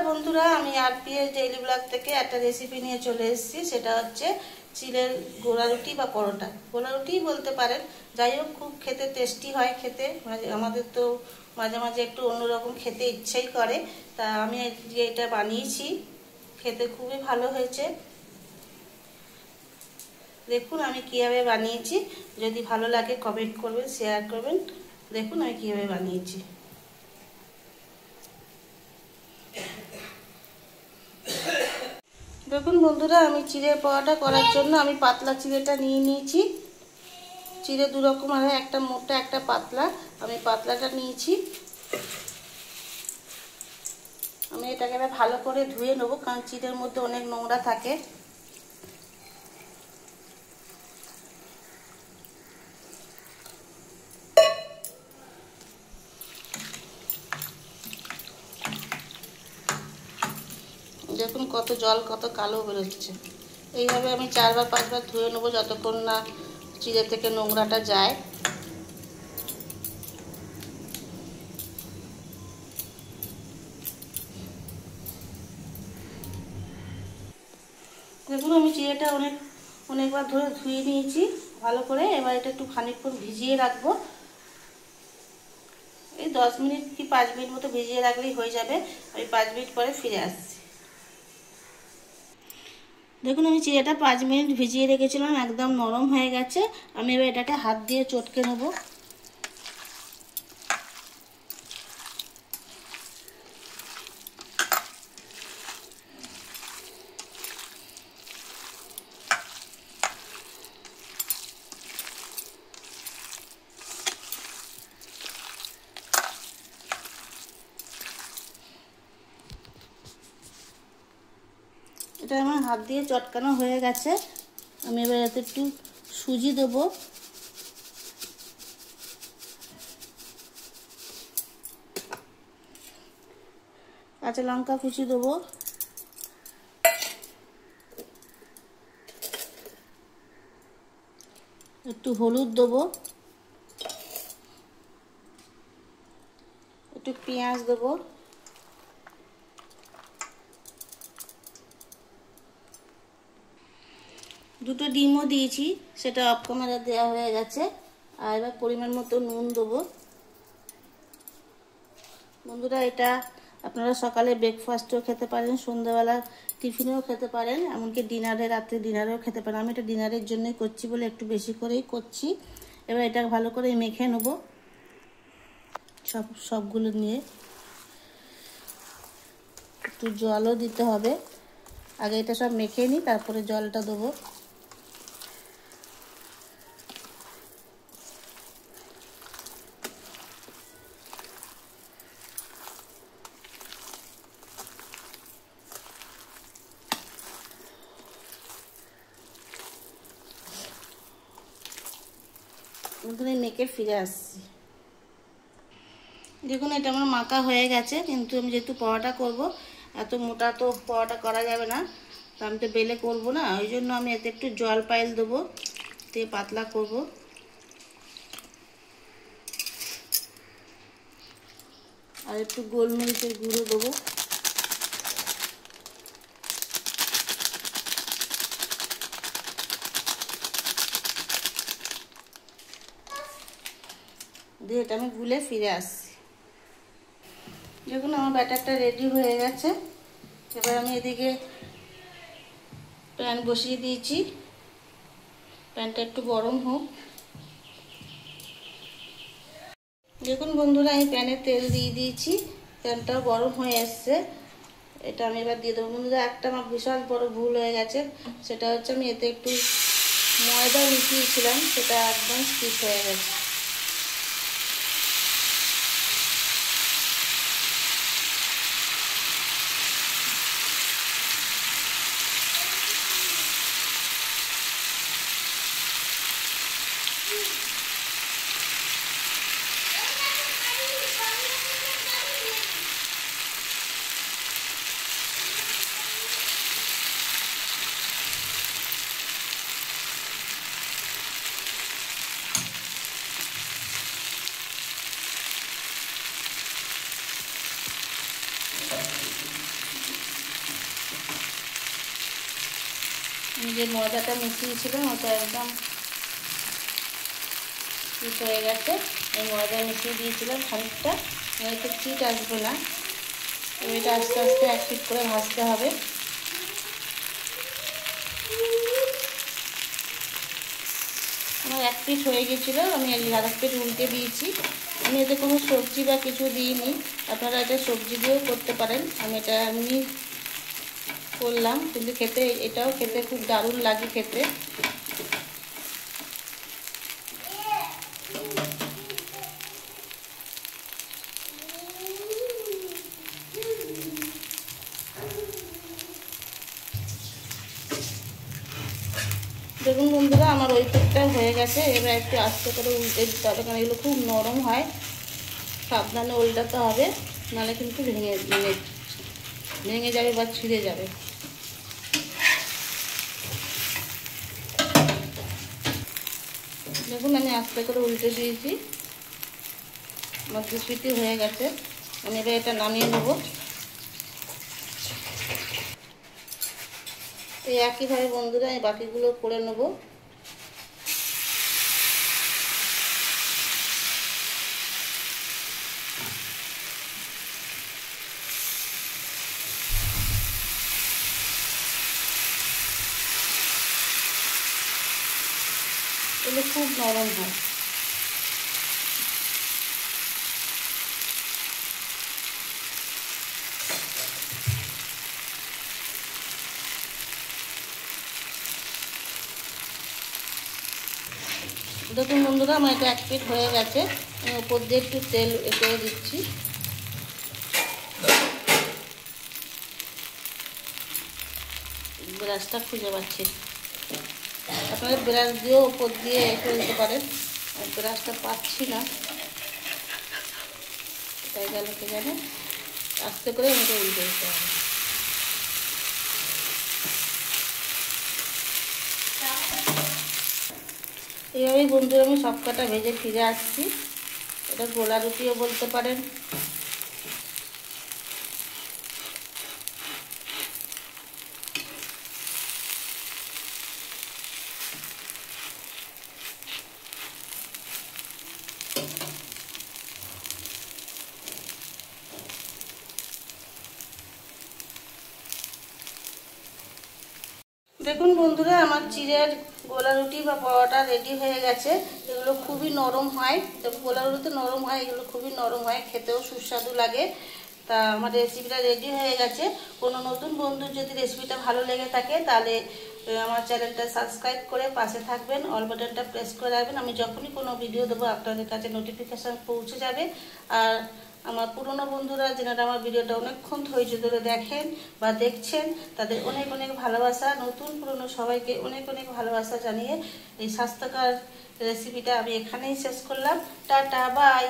বন্ধুরা, আমি RPS daily blog থেকে একটা রেসিপি নিয়ে চলে এসেছি। সেটা হচ্ছে চিলের গোলা রুটি বা পরোটা, গোলা রুটিই বলতে পারেন। যাই হোক, খুব খেতে টেস্টি হয়। খেতে আমাদের তো মাঝে মাঝে একটু অন্যরকম খেতে ইচ্ছেই করে। তা আমি এটা বানিয়েছি, খেতে খুবই ভালো হয়েছে। দেখুন আমি কীভাবে বানিয়েছি। যদি ভালো লাগে কমেন্ট করবেন, শেয়ার করবেন। দেখুন আমি কীভাবে বানিয়েছি। দেখুন বন্ধুরা, আমি চিড়ের পরোটা করার জন্য আমি পাতলা চিড়েটা নিয়ে নিয়েছি। চিড়ে দু রকম হয়, একটা মোটা একটা পাতলা। আমি পাতলাটা নিয়েছি। আমি এটাকে ভালো করে ধুয়ে নেব, কারণ চিড়ের মধ্যে অনেক নোংরা থাকে। দেখুন কত জল, কত কালো বেরোচ্ছে। এইভাবে আমি 4 বা 5 বার ধুয়ে নেবো, যতক্ষণ না চিড়ে থেকে নোংরাটা যায়। দেখুন আমি চিড়েটা অনেকবার ধরে ধুয়ে নিয়েছি ভালো করে। এবার এটা একটু খানিকক্ষণ ভিজিয়ে রাখবো। এই 10 মিনিট কি 5 মিনিট মতো ভিজিয়ে রাখলেই হয়ে যাবে। আমি 5 মিনিট পরে ফিরে আসছি। দেখুন আমি চিড়েটা 5 মিনিট ভিজিয়ে রেখেছিলাম, একদম নরম হয়ে গেছে। আমি এবার এটাকে হাত দিয়ে চটকে নেব। এটা আমার হাত দিয়ে চটকানো হয়ে গেছে। আমি এবার এতে একটু সুজি দেবো, কাঁচা লঙ্কা কুচি দেবো, একটু হলুদ দেবো, একটু পেঁয়াজ দেবো, দুটো ডিমও দিয়েছি, সেটা অফ ক্যামেরা দেওয়া হয়ে গেছে। আর এবার পরিমাণ মতো নুন দেবো। বন্ধুরা, এটা আপনারা সকালে ব্রেকফাস্টেও খেতে পারেন, সন্ধ্যাবেলা টিফিনেও খেতে পারেন, এমনকি রাত্রে ডিনারেও খেতে পারেন। আমি এটা ডিনারের জন্যই করছি বলে একটু বেশি করেই করছি। এবার এটা ভালো করে মেখে নেব সবগুলো নিয়ে। একটু জলও দিতে হবে। আগে এটা সব মেখে নিই, তারপরে জলটা দেবো। মেখে ফিরে আসছি। দেখুন এটা আমার মাখা হয়ে গেছে, কিন্তু আমি যেহেতু পরোটা করব, এত মোটা তো পরোটা করা যাবে না, তো আমি তো বেলে করবো না। ওই জন্য আমি এতে একটু জল পাইল দেবো, দিয়ে পাতলা করব। আর একটু গোলমরিচের গুঁড়ো দেবো। দিয়ে এটা আমি গুলে ফিরে আসছি। দেখুন আমার ব্যাটারটা রেডি হয়ে গেছে। এবার আমি এদিকে প্যান বসিয়ে দিয়েছি। প্যানটা একটু গরম হোক। দেখুন বন্ধুরা, আমি প্যানে তেল দিয়ে দিয়েছি, প্যানটাও গরম হয়ে এসছে। এটা আমি এবার দিয়ে দেবো। বন্ধুরা, একটা আমার বিশাল বড় ভুল হয়ে গেছে। সেটা হচ্ছে আমি এতে একটু ময়দা মিশিয়েছিলাম, সেটা একদম স্কিপ হয়ে গেছে। যে ময়দাটা মিশিয়েছিলাম ওটা একদম চিট হয়ে গেছে। এই ময়দা মিশিয়ে দিয়েছিলাম খানিকটা, একটু চিট আসবে না। এটা আস্তে আস্তে এক পিট করে ভাজতে হবে। আমার এক পিট হয়ে গেছিলো, আমি আর এক পিট উল্টে দিয়েছি। আমি এতে কোনো সবজি বা কিছু দিইনি, আপনারা এটা সবজি দিয়েও করতে পারেন। আমি এটা এমনি করলাম, কিন্তু খেতে এটাও খেতে খুব দারুণ লাগে খেতে। দেখুন বন্ধুরা, আমার ওই পিঠটা হয়ে গেছে। এবার একটু আস্তে করে উল্টে দিতে হবে, কারণ এগুলো খুব নরম হয়, সাবধানে উল্টাতে হবে, নাহলে কিন্তু ভেঙে যাবে বা ছিঁড়ে যাবে। দেখুন আমি আস্তে করে উল্টে দিয়েছি, আমার দু পিঠই হয়ে গেছে। আমি এবার এটা নামিয়ে নেব। এই একইভাবে বন্ধুরা আমি বাকিগুলো করে নেব। এগুলো খুব নরম হয়। দেখুন বন্ধুরা, আমার এটা এক পিঠ হয়ে গেছে। আমি উপর দিয়ে একটু তেল করে দিচ্ছি। ব্রাশটা খুঁজে পাচ্ছি, আপনারা ব্রাশ দিয়েও উপর দিয়ে করে দিতে পারেন। ব্রাশটা পাচ্ছি না, তাই গেল কে জানে। আস্তে করে আমাকে উল্টে দিতে হবে। এইভাবেই বন্ধুরা আমি সব কটা ভেজে ফিরে আসছি। এটা গোলা রুটিও বলতে পারেন। দেখুন বন্ধুরা, আমার চিড়ের গোলা রুটি বা পরোটা রেডি হয়ে গেছে। এগুলো খুবই নরম হয়, গোলা রুটি নরম হয়, এগুলো খুবই নরম হয়, খেতেও সুস্বাদু লাগে। তা আমার রেসিপিটা রেডি হয়ে গেছে। কোনো নতুন বন্ধুর যদি রেসিপিটা ভালো লেগে থাকে, তাহলে আমার চ্যানেলটা সাবস্ক্রাইব করে পাশে থাকবেন, অল বাটনটা প্রেস করে রাখবেন। আমি যখনই কোনো ভিডিও দেবো আপনাদের কাছে নোটিফিকেশান পৌঁছে যাবে। আর আমার পুরনো বন্ধুরা যারা আমার ভিডিওটা অনেকক্ষণ ধৈর্য ধরে দেখেন বা দেখছেন, তাদের অনেক অনেক ভালোবাসা। নতুন পুরনো সবাইকে অনেক অনেক ভালোবাসা জানিয়ে এই স্বাস্থ্যকর রেসিপিটা আমি এখানেই শেষ করলাম। Tata, by.